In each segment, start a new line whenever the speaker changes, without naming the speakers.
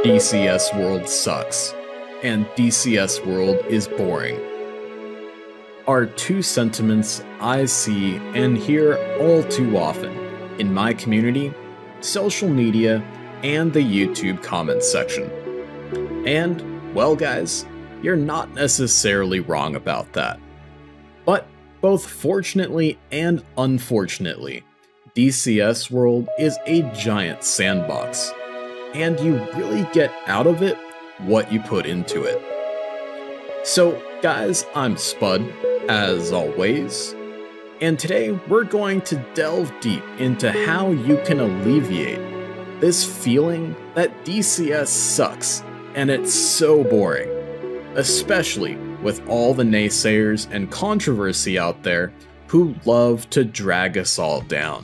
DCS World sucks, and DCS World is boring are two sentiments I see and hear all too often in my community, social media, and the YouTube comments section. And, well guys, you're not necessarily wrong about that. But both fortunately and unfortunately, DCS World is a giant sandbox, and you really get out of it what you put into it. So guys, I'm Spud, as always, and today we're going to delve deep into how you can alleviate this feeling that DCS sucks and it's so boring, especially with all the naysayers and controversy out there who love to drag us all down.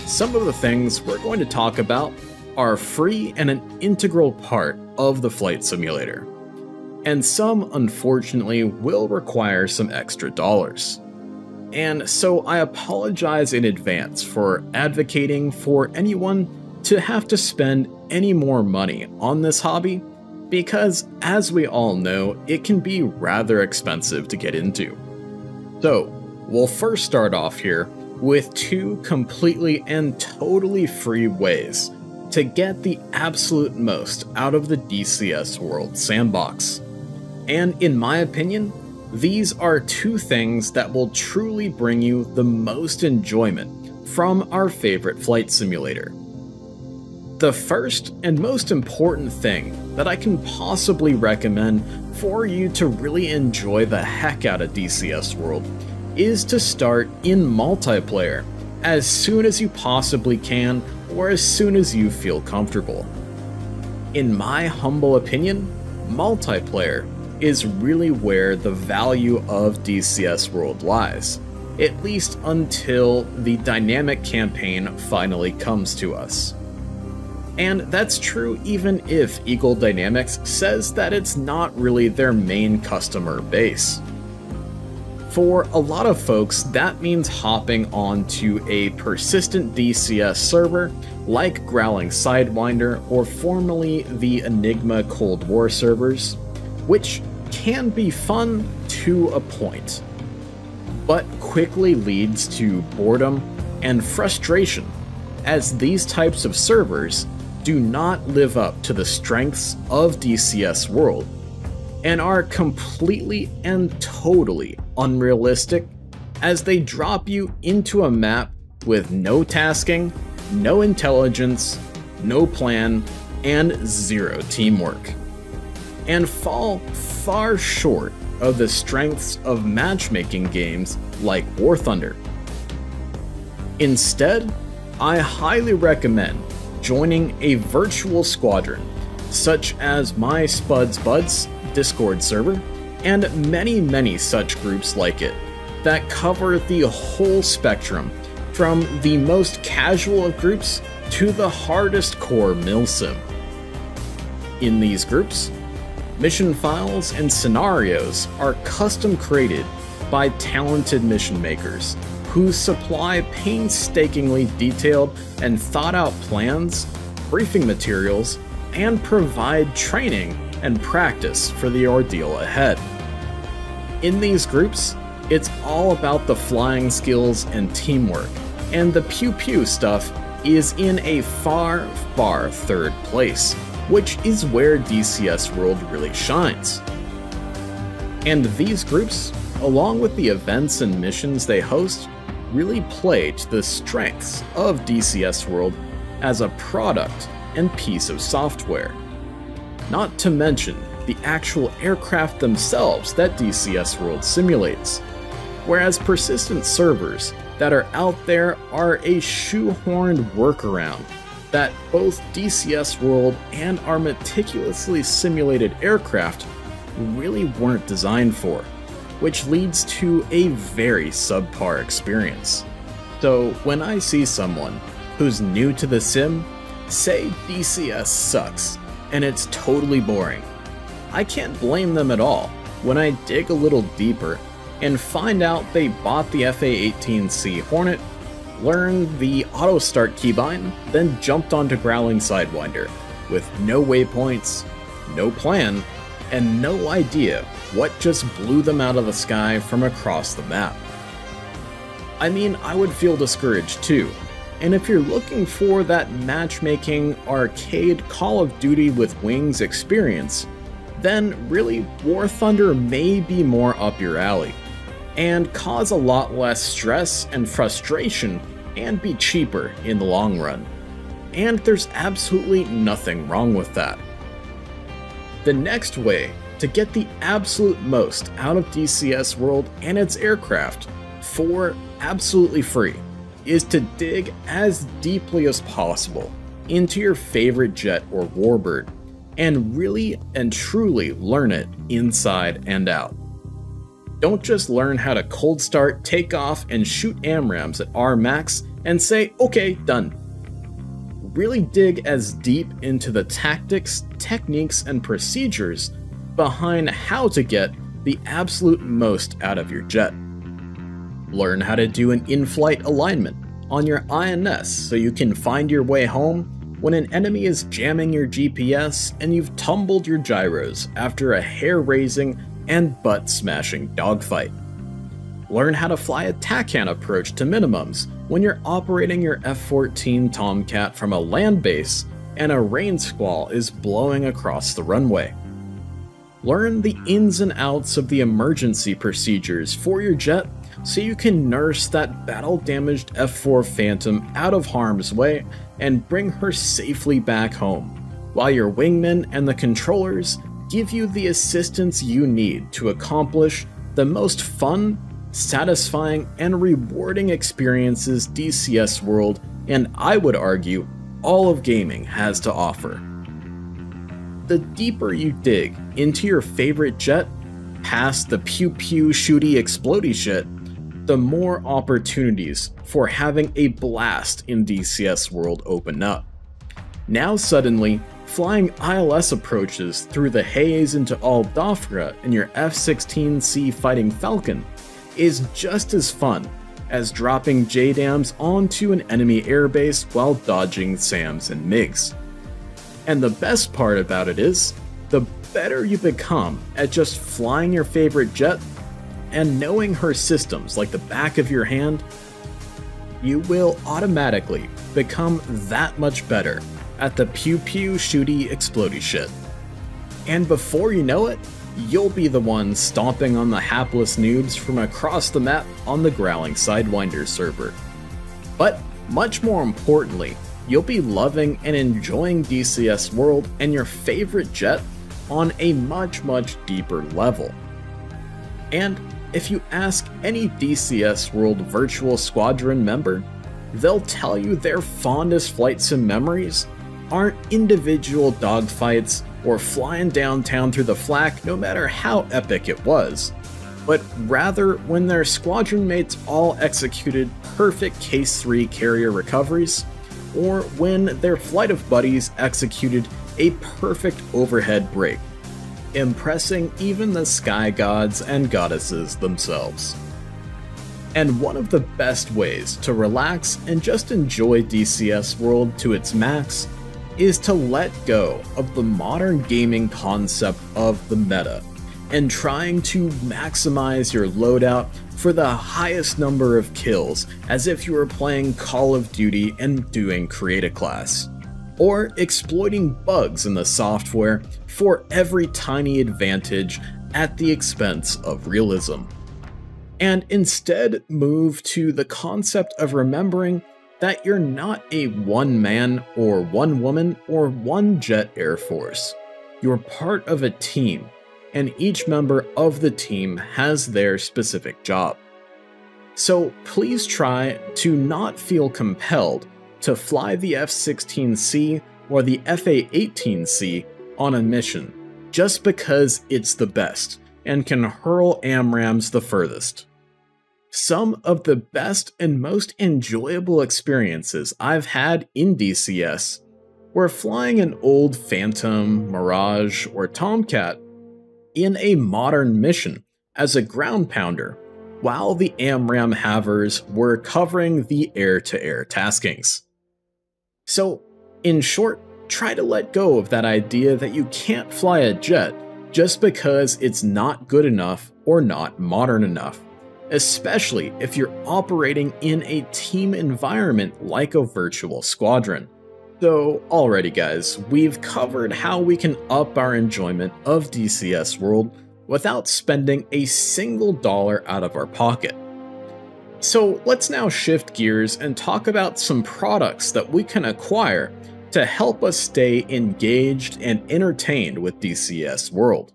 Some of the things we're going to talk about are free and an integral part of the flight simulator, and some unfortunately will require some extra dollars. And so I apologize in advance for advocating for anyone to have to spend any more money on this hobby, because as we all know, it can be rather expensive to get into. So we'll first start off here with two completely and totally free ways to get the absolute most out of the DCS World sandbox. And in my opinion, these are two things that will truly bring you the most enjoyment from our favorite flight simulator. The first and most important thing that I can possibly recommend for you to really enjoy the heck out of DCS World is to start in multiplayer as soon as you possibly can, or as soon as you feel comfortable. In my humble opinion, multiplayer is really where the value of DCS World lies, at least until the dynamic campaign finally comes to us. And that's true even if Eagle Dynamics says that it's not really their main customer base. For a lot of folks, that means hopping onto a persistent DCS server like Growling Sidewinder, or formerly the Enigma Cold War servers, which can be fun to a point, but quickly leads to boredom and frustration, as these types of servers do not live up to the strengths of DCS World, and are completely and totally unrealistic, as they drop you into a map with no tasking, no intelligence, no plan, and zero teamwork, and fall far short of the strengths of matchmaking games like War Thunder. Instead, I highly recommend joining a virtual squadron, such as my Spud's Buds Discord server, and many such groups like it, that cover the whole spectrum, from the most casual of groups to the hardest core milsim. In these groups, mission files and scenarios are custom created by talented mission makers who supply painstakingly detailed and thought out plans, briefing materials, and provide training and practice for the ordeal ahead. In these groups, it's all about the flying skills and teamwork, and the pew-pew stuff is in a far third place, which is where DCS World really shines. And these groups, along with the events and missions they host, really play to the strengths of DCS World as a product and piece of software. Not to mention the actual aircraft themselves that DCS World simulates, whereas persistent servers that are out there are a shoehorned workaround that both DCS World and our meticulously simulated aircraft really weren't designed for, which leads to a very subpar experience. So when I see someone who's new to the sim say DCS sucks and it's totally boring. I can't blame them at all when I dig a little deeper and find out they bought the FA-18C Hornet, learned the auto start keybind, then jumped onto Growling Sidewinder with no waypoints, no plan, and no idea what just blew them out of the sky from across the map. I mean, I would feel discouraged too, and if you're looking for that matchmaking arcade Call of Duty with wings experience, then really War Thunder may be more up your alley, and cause a lot less stress and frustration and be cheaper in the long run. And there's absolutely nothing wrong with that. The next way to get the absolute most out of DCS World and its aircraft for absolutely free is to dig as deeply as possible into your favorite jet or warbird and really and truly learn it inside and out. Don't just learn how to cold start, take off, and shoot AMRAAMs at R max and say, okay, done. Really dig as deep into the tactics, techniques, and procedures behind how to get the absolute most out of your jet. Learn how to do an in-flight alignment on your INS so you can find your way home when an enemy is jamming your GPS and you've tumbled your gyros after a hair-raising and butt-smashing dogfight. Learn how to fly a TACAN approach to minimums when you're operating your F-14 Tomcat from a land base and a rain squall is blowing across the runway. Learn the ins and outs of the emergency procedures for your jet so you can nurse that battle-damaged F-4 Phantom out of harm's way and bring her safely back home, while your wingmen and the controllers give you the assistance you need to accomplish the most fun, satisfying, and rewarding experiences DCS World, and I would argue, all of gaming has to offer. The deeper you dig into your favorite jet, past the pew-pew shooty explodey shit, the more opportunities for having a blast in DCS World open up. Now suddenly, flying ILS approaches through the haze into Al-Dhafra in your F-16C Fighting Falcon is just as fun as dropping JDAMs onto an enemy airbase while dodging SAMs and MiGs. And the best part about it is, the better you become at just flying your favorite jet and knowing her systems like the back of your hand, you will automatically become that much better at the pew-pew shooty explodey shit. And before you know it, you'll be the one stomping on the hapless noobs from across the map on the Growling Sidewinder server. But much more importantly, you'll be loving and enjoying DCS World and your favorite jet on a much deeper level. And if you ask any DCS World Virtual Squadron member, they'll tell you their fondest flight sim memories aren't individual dogfights or flying downtown through the flak no matter how epic it was, but rather when their squadron mates all executed perfect Case 3 carrier recoveries, or when their flight of buddies executed a perfect overhead break, impressing even the sky gods and goddesses themselves. And one of the best ways to relax and just enjoy DCS World to its max is to let go of the modern gaming concept of the meta and trying to maximize your loadout for the highest number of kills as if you were playing Call of Duty and doing Create a Class, or exploiting bugs in the software for every tiny advantage at the expense of realism. And instead move to the concept of remembering that you're not a one-man or one-woman or one-jet Air Force. You're part of a team, and each member of the team has their specific job. So please try to not feel compelled to fly the F-16C or the FA-18C on a mission just because it's the best and can hurl AMRAAMs the furthest. some of the best and most enjoyable experiences I've had in DCS were flying an old Phantom, Mirage, or Tomcat in a modern mission as a ground pounder, while the AMRAAM havers were covering the air-to-air taskings. So, in short, try to let go of that idea that you can't fly a jet just because it's not good enough or not modern enough, especially if you're operating in a team environment like a virtual squadron. So alrighty guys, we've covered how we can up our enjoyment of DCS World without spending a single dollar out of our pocket. So let's now shift gears and talk about some products that we can acquire to help us stay engaged and entertained with DCS World.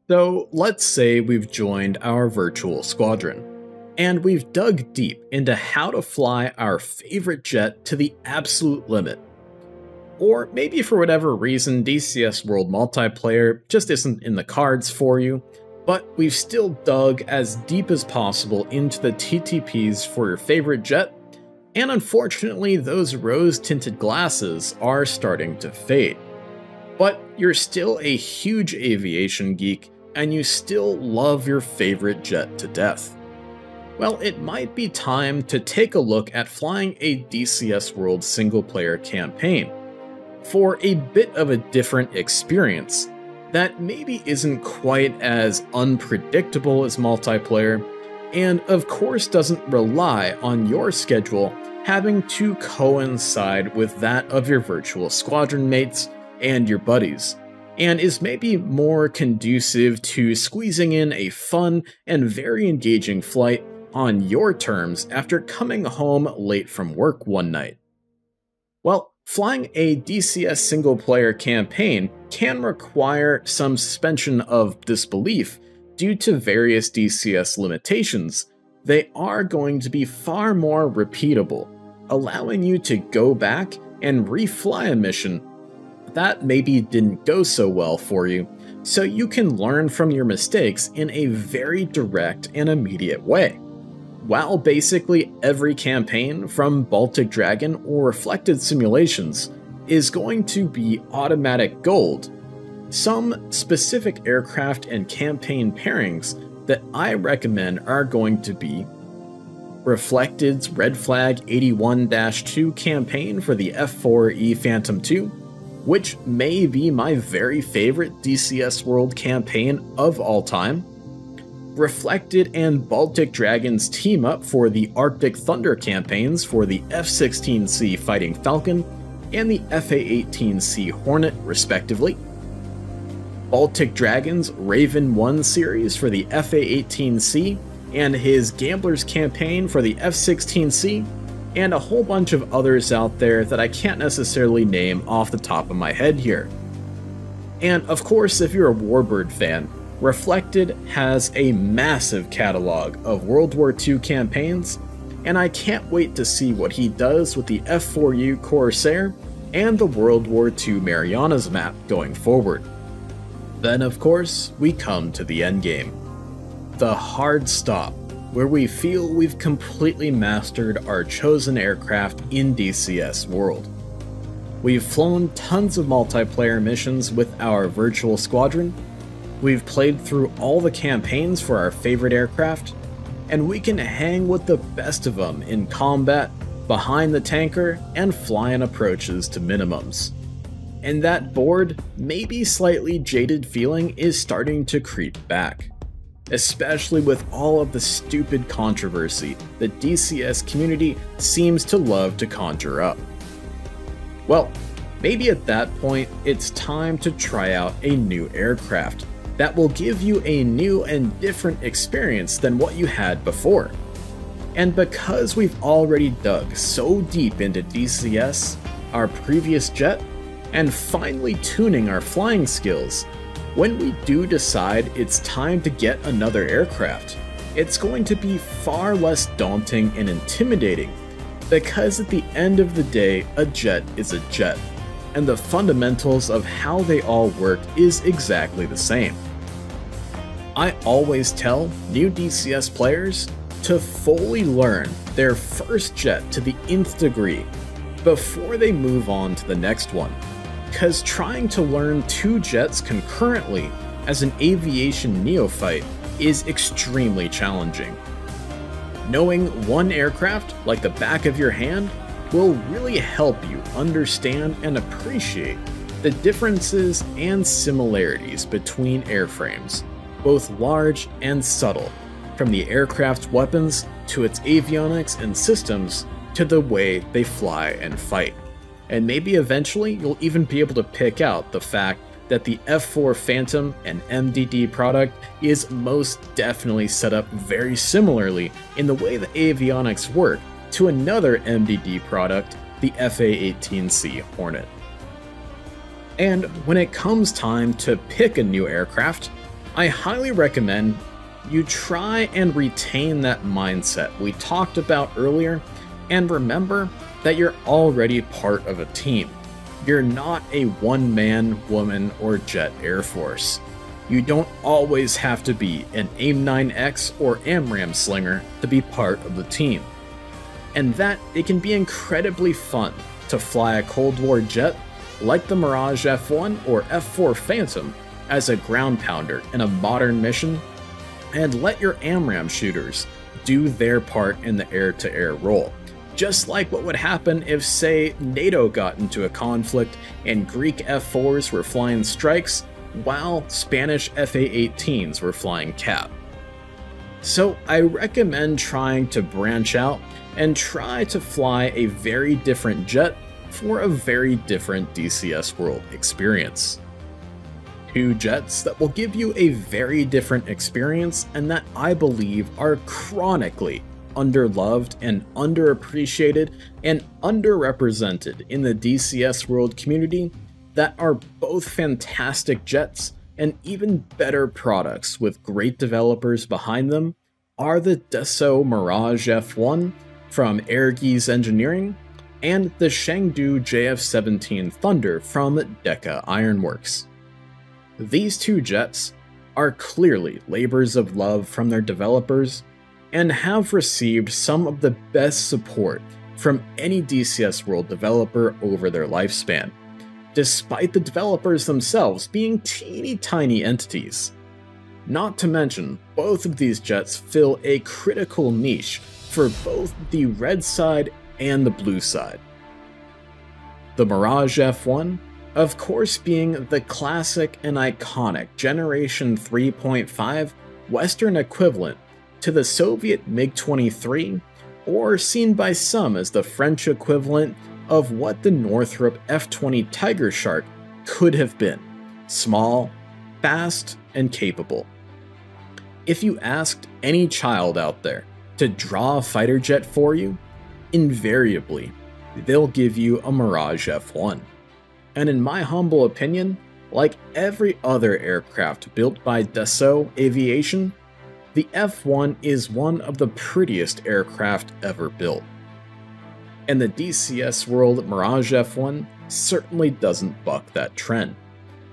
So let's say we've joined our virtual squadron, and we've dug deep into how to fly our favorite jet to the absolute limit. Or maybe for whatever reason DCS World multiplayer just isn't in the cards for you, but we've still dug as deep as possible into the TTPs for your favorite jet, and unfortunately those rose-tinted glasses are starting to fade. But you're still a huge aviation geek, and you still love your favorite jet to death. Well, it might be time to take a look at flying a DCS World single-player campaign for a bit of a different experience that maybe isn't quite as unpredictable as multiplayer, and of course doesn't rely on your schedule having to coincide with that of your virtual squadron mates and your buddies, and is maybe more conducive to squeezing in a fun and very engaging flight on your terms after coming home late from work one night. Well, flying a DCS single-player campaign can require some suspension of disbelief due to various DCS limitations. They are going to be far more repeatable, allowing you to go back and refly a mission that maybe didn't go so well for you, so you can learn from your mistakes in a very direct and immediate way. While basically every campaign from Baltic Dragon or Reflected Simulations is going to be automatic gold, some specific aircraft and campaign pairings that I recommend are going to be Reflected's Red Flag 81-2 campaign for the F4E Phantom II, which may be my very favorite DCS World campaign of all time. Reflected and Baltic Dragons team up for the Arctic Thunder campaigns for the F-16C Fighting Falcon and the FA-18C Hornet, respectively. Baltic Dragons Raven 1 series for the FA-18C and his Gamblers campaign for the F-16C, and a whole bunch of others out there that I can't necessarily name off the top of my head here. And of course, if you're a Warbird fan, Reflected has a massive catalog of World War II campaigns, and I can't wait to see what he does with the F4U Corsair and the World War II Marianas map going forward. Then of course, we come to the endgame. The hard stop, where we feel we've completely mastered our chosen aircraft in DCS World. We've flown tons of multiplayer missions with our virtual squadron, we've played through all the campaigns for our favorite aircraft, and we can hang with the best of them in combat, behind the tanker, and flying approaches to minimums. And that bored, maybe slightly jaded feeling is starting to creep back, especially with all of the stupid controversy the DCS community seems to love to conjure up. Well, maybe at that point, it's time to try out a new aircraft that will give you a new and different experience than what you had before. And because we've already dug so deep into DCS, our previous jet, and finally tuning our flying skills, when we do decide it's time to get another aircraft, it's going to be far less daunting and intimidating, because at the end of the day, a jet is a jet, and the fundamentals of how they all work is exactly the same. I always tell new DCS players to fully learn their first jet to the nth degree before they move on to the next one, because trying to learn 2 jets concurrently as an aviation neophyte is extremely challenging. Knowing one aircraft like the back of your hand will really help you understand and appreciate the differences and similarities between airframes, both large and subtle, from the aircraft's weapons to its avionics and systems to the way they fly and fight. And maybe eventually you'll even be able to pick out the fact that the F4 Phantom and MDD product is most definitely set up very similarly in the way the avionics work to another MDD product, the FA-18C Hornet. And when it comes time to pick a new aircraft, I highly recommend you try and retain that mindset we talked about earlier, and remember that you're already part of a team. You're not a one-man, woman, or jet air force. You don't always have to be an AIM-9X or AMRAAM slinger to be part of the team. And that it can be incredibly fun to fly a Cold War jet like the Mirage F1 or F4 Phantom as a ground pounder in a modern mission, and let your AMRAAM shooters do their part in the air-to-air role. Just like what would happen if, say, NATO got into a conflict and Greek F4s were flying strikes while Spanish FA-18s were flying cap. So I recommend trying to branch out and try to fly a very different jet for a very different DCS World experience. 2 jets that will give you a very different experience and that I believe are chronically underloved and underappreciated and underrepresented in the DCS World community, that are both fantastic jets and even better products with great developers behind them, are the Dassault Mirage F1 from Airgeese Engineering and the Chengdu JF-17 Thunder from Deca Ironworks. These 2 jets are clearly labors of love from their developers and have received some of the best support from any DCS World developer over their lifespan, despite the developers themselves being teeny tiny entities. Not to mention, both of these jets fill a critical niche for both the red side and the blue side. The Mirage F1, of course, being the classic and iconic Generation 3.5 Western equivalent to the Soviet MiG-23, or seen by some as the French equivalent of what the Northrop F-20 Tiger Shark could have been: small, fast, and capable. If you asked any child out there to draw a fighter jet for you, invariably, they'll give you a Mirage F1. And in my humble opinion, like every other aircraft built by Dassault Aviation, the F1 is one of the prettiest aircraft ever built. And the DCS World Mirage F1 certainly doesn't buck that trend,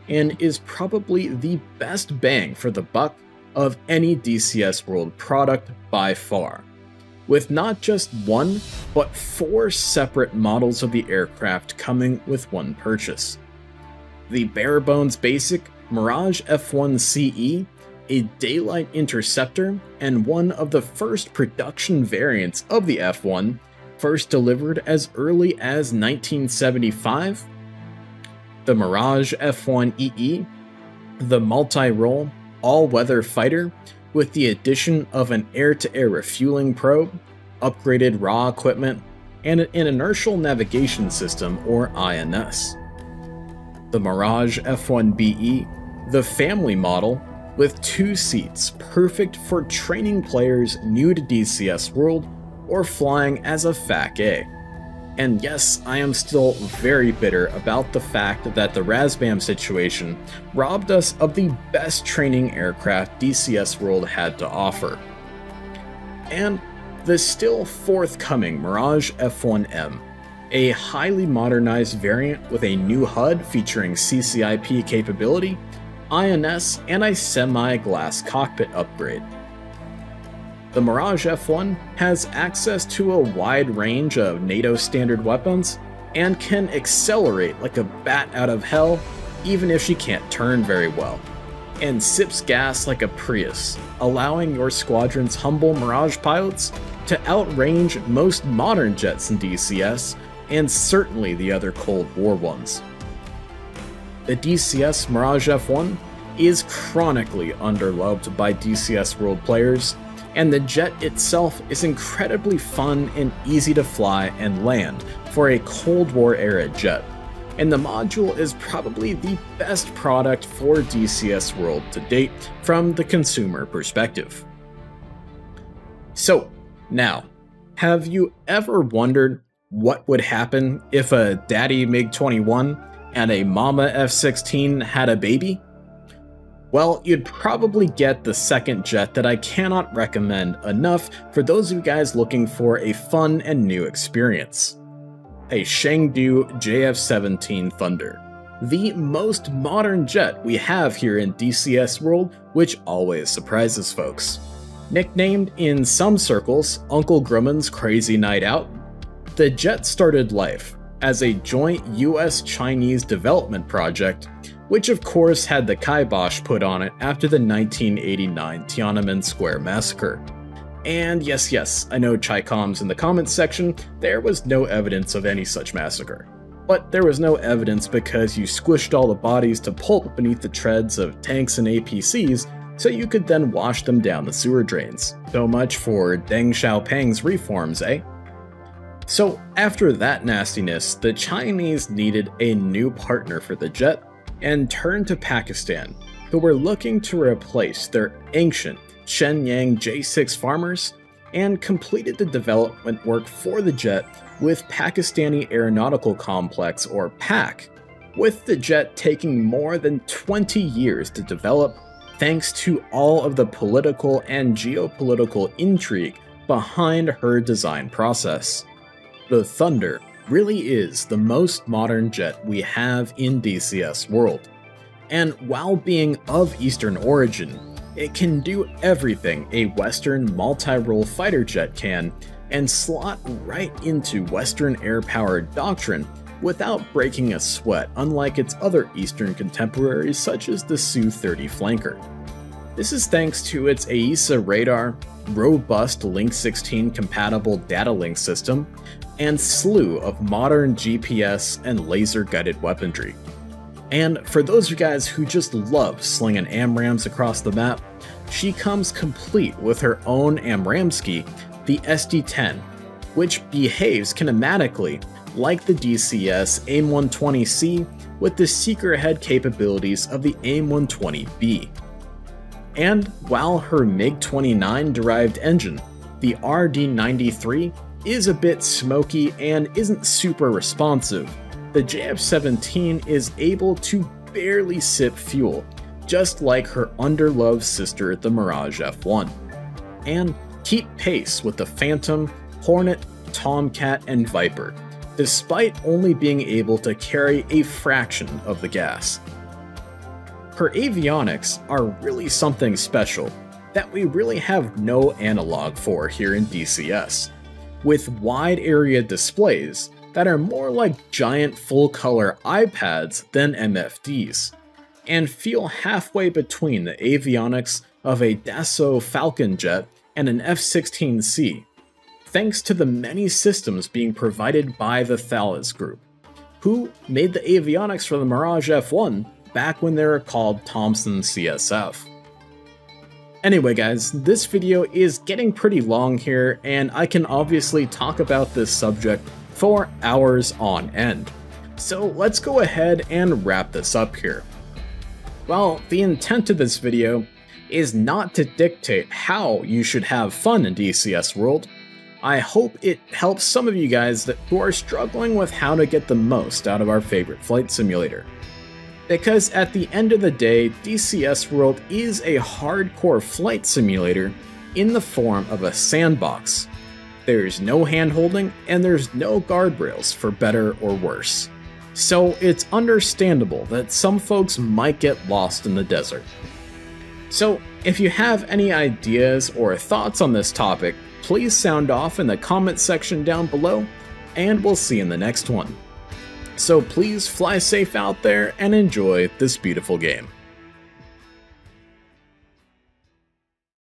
and is probably the best bang for the buck of any DCS World product by far, with not just 1, but 4 separate models of the aircraft coming with one purchase. The bare-bones basic Mirage F1 CE, a daylight interceptor, and one of the first production variants of the F1, first delivered as early as 1975. The Mirage F1 EE, the multi-role, all-weather fighter, with the addition of an air-to-air refueling probe, upgraded raw equipment, and an inertial navigation system, or INS. The Mirage F1 BE, the family model, with 2 seats, perfect for training players new to DCS World or flying as a FAC-A. And yes, I am still very bitter about the fact that the Razbam situation robbed us of the best training aircraft DCS World had to offer. And the still forthcoming Mirage F1M, a highly modernized variant with a new HUD featuring CCIP capability, INS, and a semi-glass cockpit upgrade. The Mirage F1 has access to a wide range of NATO standard weapons and can accelerate like a bat out of hell even if she can't turn very well, and sips gas like a Prius, allowing your squadron's humble Mirage pilots to outrange most modern jets in DCS and certainly the other Cold War ones. The DCS Mirage F1 is chronically underloved by DCS World players, and the jet itself is incredibly fun and easy to fly and land for a Cold War era jet, and the module is probably the best product for DCS World to date from the consumer perspective. So, now, have you ever wondered what would happen if a daddy MiG-21 and a mama F-16 had a baby? Well, you'd probably get the second jet that I cannot recommend enough for those of you guys looking for a fun and new experience. A Chengdu JF-17 Thunder, the most modern jet we have here in DCS World, which always surprises folks. Nicknamed in some circles Uncle Grumman's Crazy Night Out, the jet started life as a joint US-Chinese development project, which of course had the kibosh put on it after the 1989 Tiananmen Square massacre. And yes, I know Chi-Coms in the comments section, there was no evidence of any such massacre. But there was no evidence because you squished all the bodies to pulp beneath the treads of tanks and APCs so you could then wash them down the sewer drains. So much for Deng Xiaoping's reforms, eh? So after that nastiness, the Chinese needed a new partner for the jet and turned to Pakistan, who were looking to replace their ancient Shenyang J6 farmers, and completed the development work for the jet with Pakistani Aeronautical Complex, or PAC, with the jet taking more than 20 years to develop thanks to all of the political and geopolitical intrigue behind her design process. The Thunder really is the most modern jet we have in DCS World, and while being of Eastern origin, it can do everything a Western multi-role fighter jet can and slot right into Western air-powered doctrine without breaking a sweat, unlike its other Eastern contemporaries such as the Su-30 flanker. This is thanks to its AESA radar, robust Link 16 compatible data link system, and slew of modern GPS and laser-guided weaponry. And for those of you guys who just love slinging AMRAAMs across the map, she comes complete with her own AMRAAMski, the SD-10, which behaves kinematically like the DCS AIM-120C with the seeker head capabilities of the AIM-120B. And while her MiG-29 derived engine, the RD-93, is a bit smoky and isn't super responsive, the JF-17 is able to barely sip fuel, just like her underloved sister the Mirage F1, and keep pace with the Phantom, Hornet, Tomcat, and Viper, despite only being able to carry a fraction of the gas. Her avionics are really something special that we really have no analog for here in DCS, with wide area displays that are more like giant full-color iPads than MFDs, and feel halfway between the avionics of a Dassault Falcon jet and an F-16C, thanks to the many systems being provided by the Thales Group, who made the avionics for the Mirage F1 back when they were called Thomson CSF. Anyway guys, this video is getting pretty long here, and I can obviously talk about this subject for hours on end. So let's go ahead and wrap this up here. Well, the intent of this video is not to dictate how you should have fun in DCS World. I hope it helps some of you guys who are struggling with how to get the most out of our favorite flight simulator. Because at the end of the day, DCS World is a hardcore flight simulator in the form of a sandbox. There's no hand-holding, and there's no guardrails for better or worse. So it's understandable that some folks might get lost in the desert. So if you have any ideas or thoughts on this topic, please sound off in the comments section down below, and we'll see you in the next one. So please fly safe out there and enjoy this beautiful game.